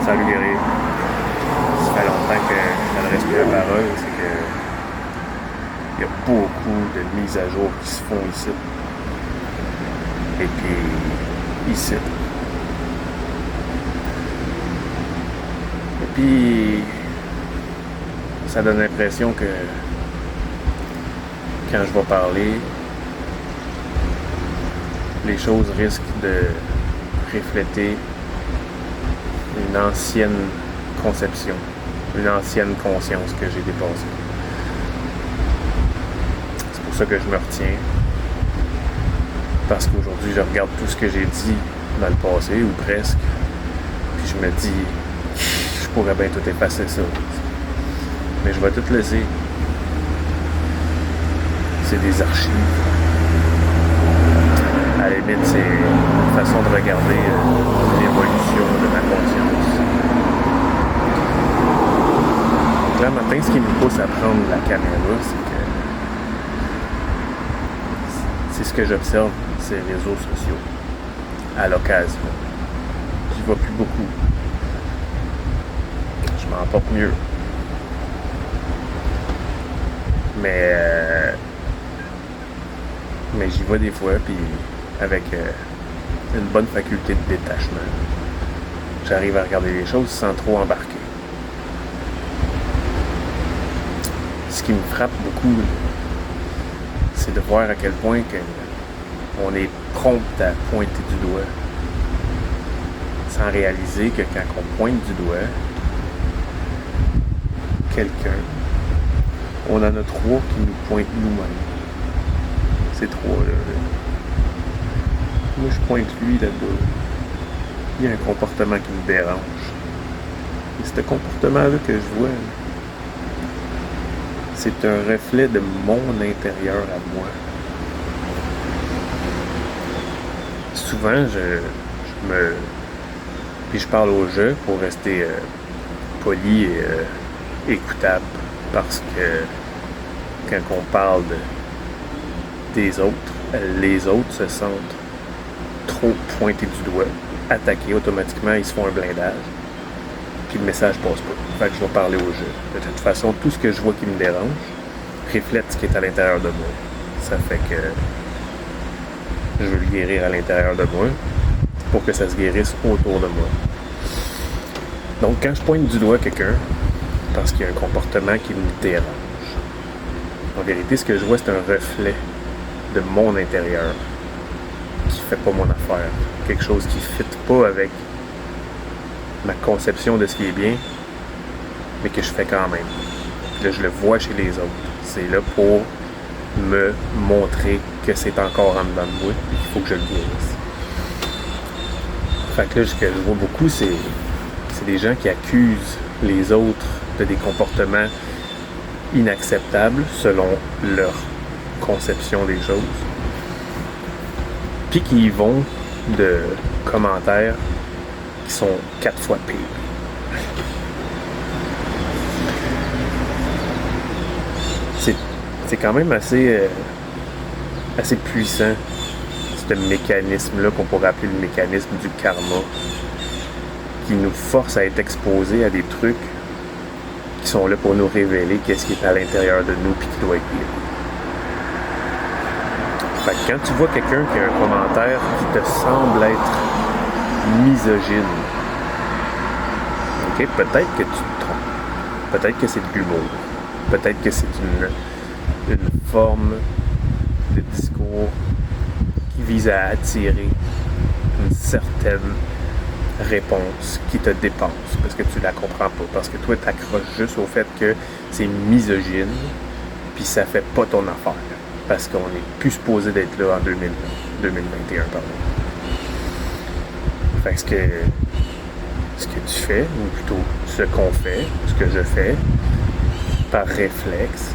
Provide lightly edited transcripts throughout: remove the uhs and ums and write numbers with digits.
Salut Guéry. Ça fait longtemps que je n'adresse plus la parole, c'est que il y a beaucoup de mises à jour qui se font ici. Et puis ici. Et puis ça donne l'impression que quand je vais parler, les choses risquent de refléter une ancienne conception, une ancienne conscience que j'ai dépassée. C'est pour ça que je me retiens. Parce qu'aujourd'hui, je regarde tout ce que j'ai dit dans le passé, ou presque, puis je me dis, je pourrais bien tout effacer ça. Mais je vais tout laisser. C'est des archives. À la limite, c'est une façon de regarder l'évolution de ma conscience. Donc là, matin, ce qui me pousse à prendre la caméra, c'est ce que j'observe, ces réseaux sociaux, à l'occasion. J'y vais plus beaucoup. Je m'en porte mieux. Mais j'y vais des fois, puis avec une bonne faculté de détachement. J'arrive à regarder les choses sans trop embarquer. Ce qui me frappe beaucoup, c'est de voir à quel point on est prompt à pointer du doigt, sans réaliser que quand on pointe du doigt quelqu'un, on en a trois qui nous pointent nous-mêmes. Ces trois-là. Moi, je pointe lui là-bas. Il y a un comportement qui me dérange. Et ce comportement-là que je vois, c'est un reflet de mon intérieur à moi. Souvent, puis je parle au jeu pour rester poli et écoutable, parce que quand on parle des autres, les autres se sentent trop pointés du doigt, attaqués automatiquement, ils se font un blindage, puis le message passe pas. Fait que je vais parler au jeu. De toute façon, tout ce que je vois qui me dérange reflète ce qui est à l'intérieur de moi. Ça fait que je veux le guérir à l'intérieur de moi pour que ça se guérisse autour de moi. Donc, quand je pointe du doigt quelqu'un, parce qu'il y a un comportement qui me dérange, en vérité, ce que je vois, c'est un reflet de mon intérieur qui fait pas mon affaire. Quelque chose qui ne fit pas avec ma conception de ce qui est bien, mais que je fais quand même. Puis là, je le vois chez les autres. C'est là pour me montrer que c'est encore en dedans de moi et qu'il faut que je le guérisse. Fait que là, ce que je vois beaucoup, c'est des gens qui accusent les autres de des comportements inacceptables selon leur conception des choses, puis qui y vont de commentaires qui sont 4 fois pires. C'est quand même assez puissant, ce mécanisme-là qu'on pourrait appeler le mécanisme du karma, qui nous force à être exposés à des trucs qui sont là pour nous révéler qu'est-ce qui est à l'intérieur de nous puis qui doit être guéri. Fait que quand tu vois quelqu'un qui a un commentaire qui te semble être misogyne, ok, peut-être que tu te trompes. Peut-être que c'est de l'humour. Peut-être que c'est une forme de discours qui vise à attirer une certaine réponse qui te dépasse parce que tu la comprends pas, parce que toi t'accroches juste au fait que c'est misogyne puis ça fait pas ton affaire parce qu'on est plus supposé d'être là en 2021 pardon. Fait que ce que tu fais, ou plutôt ce qu'on fait, ce que je fais par réflexe,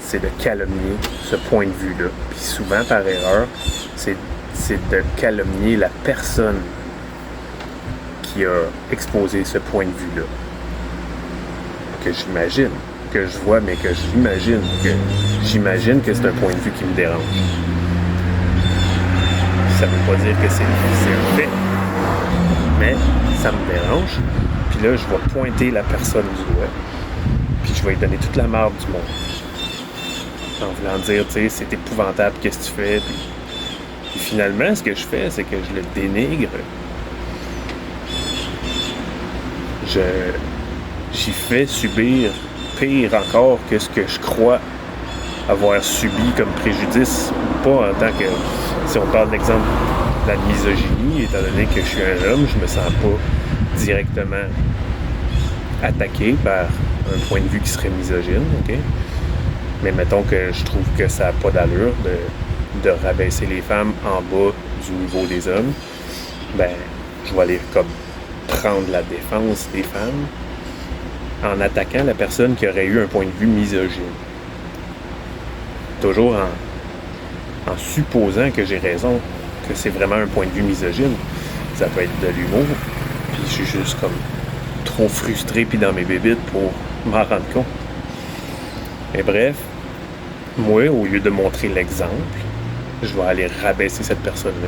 c'est de calomnier ce point de vue-là, puis souvent par erreur c'est de calomnier la personne qui a exposé ce point de vue-là. Que j'imagine, que je vois, mais que j'imagine que c'est un point de vue qui me dérange. Ça veut pas dire que c'est un fait. Mais ça me dérange. Puis là, je vais pointer la personne du doigt. Puis je vais lui donner toute la marde du monde. En voulant dire, tu sais, c'est épouvantable, qu'est-ce que tu fais. Puis finalement, ce que je fais, c'est que je le dénigre. J'y fais subir pire encore que ce que je crois avoir subi comme préjudice ou pas, en tant que, si on parle d'exemple de la misogynie, étant donné que je suis un homme, je me sens pas directement attaqué par un point de vue qui serait misogyne, ok? Mais mettons que je trouve que ça n'a pas d'allure de rabaisser les femmes en bas du niveau des hommes, ben je vais aller comme prendre la défense des femmes en attaquant la personne qui aurait eu un point de vue misogyne. Toujours en supposant que j'ai raison, que c'est vraiment un point de vue misogyne. Ça peut être de l'humour, puis je suis juste comme trop frustré puis dans mes bébites pour m'en rendre compte. Mais bref, moi, au lieu de montrer l'exemple, je vais aller rabaisser cette personne-là.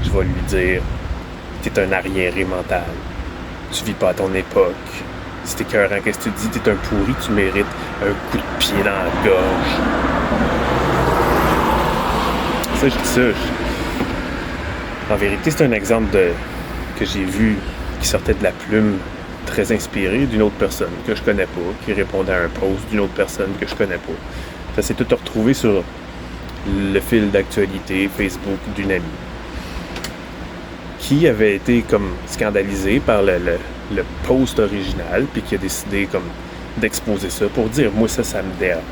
Je vais lui dire « T'es un arriéré mental. Tu vis pas à ton époque. Si t'es écœurant, qu'est-ce que tu dis? T'es un pourri, tu mérites un coup de pied dans la gorge. » Ça, je dis ça. En vérité, c'est un exemple que j'ai vu qui sortait de la plume très inspiré d'une autre personne que je connais pas, qui répondait à un post d'une autre personne que je connais pas. Ça s'est tout retrouvé sur le fil d'actualité Facebook d'une amie qui avait été comme scandalisée par le post original, puis qui a décidé comme d'exposer ça pour dire « Moi, ça me dérange ».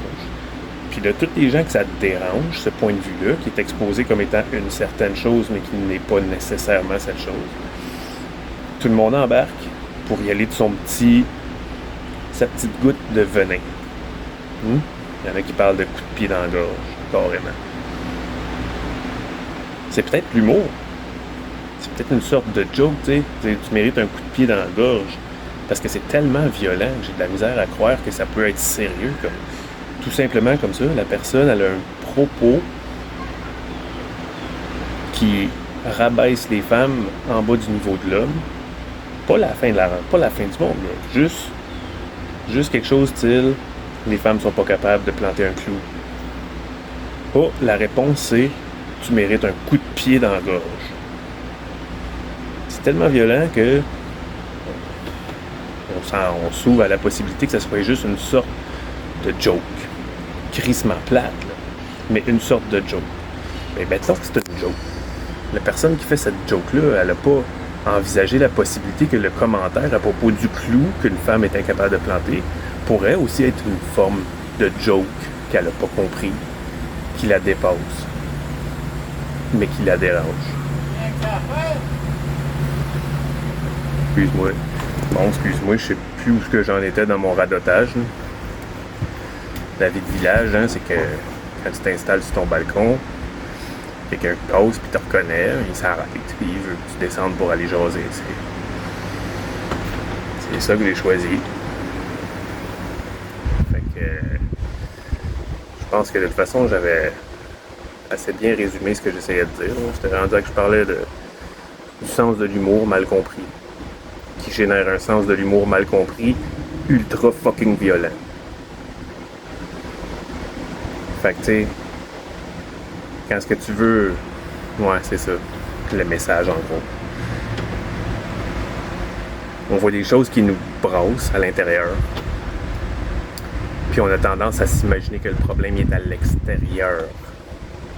Puis de tous les gens que ça dérange, ce point de vue-là, qui est exposé comme étant une certaine chose, mais qui n'est pas nécessairement cette chose, tout le monde embarque pour y aller de sa petite goutte de venin. Il y en a qui parlent de coup de pied dans la gorge, carrément. C'est peut-être l'humour. C'est peut-être une sorte de joke, tu sais. Tu mérites un coup de pied dans la gorge. Parce que c'est tellement violent que j'ai de la misère à croire que ça peut être sérieux. Tout simplement comme ça, la personne, elle a un propos qui rabaisse les femmes en bas du niveau de l'homme. Pas la fin du monde, mais juste quelque chose style les femmes sont pas capables de planter un clou. Oh, la réponse c'est tu mérites un coup de pied dans la gorge. C'est tellement violent que on s'ouvre à la possibilité que ça soit juste une sorte de joke. Crissement plate, là. Mais une sorte de joke. Mais mettons que c'est une joke. La personne qui fait cette joke-là, elle n'a pas envisagé la possibilité que le commentaire à propos du clou qu'une femme est incapable de planter pourrait aussi être une forme de joke qu'elle n'a pas compris, qui la dépasse, mais qui la dérange. Excuse-moi. Bon, excuse-moi, je sais plus où que j'en étais dans mon radotage. Là. La vie de village, hein, c'est que quand tu t'installes sur ton balcon, quelqu'un passe puis te reconnaît, il s'arrête puis il veut que tu descendes pour aller jaser. C'est ça que j'ai choisi. Fait que je pense que de toute façon j'avais assez bien résumé ce que j'essayais de dire. J'étais rendu à que je parlais du sens de l'humour mal compris, qui génère un sens de l'humour mal compris ultra fucking violent. Fait que tu sais, quand ce que tu veux, ouais, c'est ça, le message en gros. On voit des choses qui nous brassent à l'intérieur, puis on a tendance à s'imaginer que le problème est à l'extérieur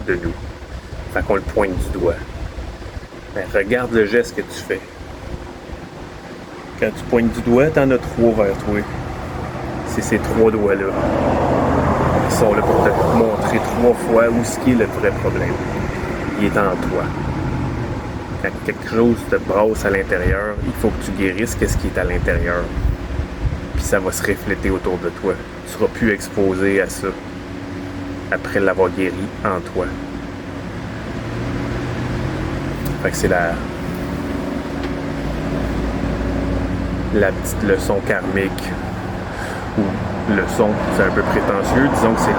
de nous. Fait qu'on le pointe du doigt. Mais regarde le geste que tu fais. Quand tu pointes du doigt, t'en as 3 vers toi. C'est ces 3 doigts-là qui sont là pour te montrer 3 fois où ce qui est le vrai problème. Il est en toi. Quand quelque chose te brasse à l'intérieur, il faut que tu guérisses qu'est-ce qui est à l'intérieur. Puis ça va se refléter autour de toi. Tu seras plus exposé à ça après l'avoir guéri en toi. Fait que c'est la petite leçon karmique ou leçon, c'est un peu prétentieux, disons que c'est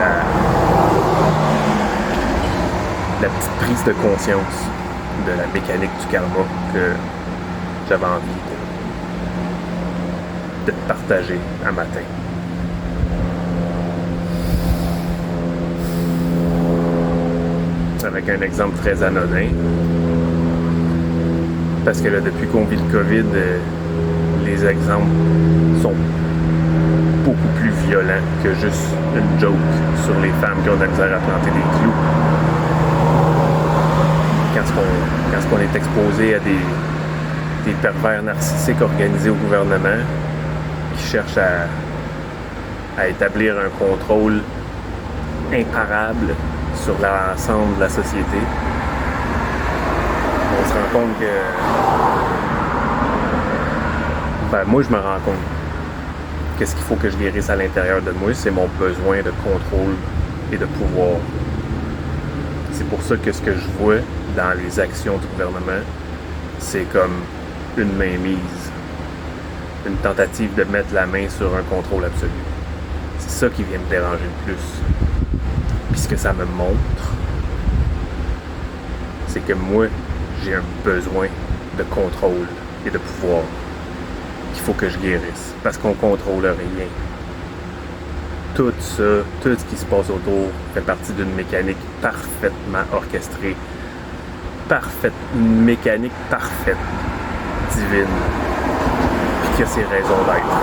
la petite prise de conscience de la mécanique du karma que j'avais envie de te partager un matin. Avec un exemple très anodin. Parce que là, depuis qu'on vit le COVID, les exemples sont beaucoup plus violents que juste une joke sur les femmes qui ont de la misère à planter des clous. Quand on est exposé à des pervers narcissiques organisés au gouvernement qui cherchent à établir un contrôle imparable sur l'ensemble de la société, on se rend compte que... moi, je me rends compte que ce qu'il faut que je guérisse à l'intérieur de moi, c'est mon besoin de contrôle et de pouvoir. C'est pour ça que ce que je vois dans les actions du gouvernement, c'est comme une mainmise, une tentative de mettre la main sur un contrôle absolu. C'est ça qui vient me déranger le plus. Puis ce que ça me montre, c'est que moi, j'ai un besoin de contrôle et de pouvoir qu'il faut que je guérisse, parce qu'on contrôle rien. Tout ça, tout ce qui se passe autour fait partie d'une mécanique parfaitement orchestrée, une mécanique parfaite, divine, puis qui a ses raisons d'être.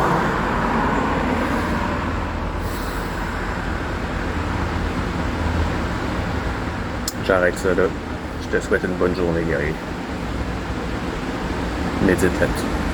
J'arrête ça là. Je te souhaite une bonne journée, guerrier. Médite là-dessus.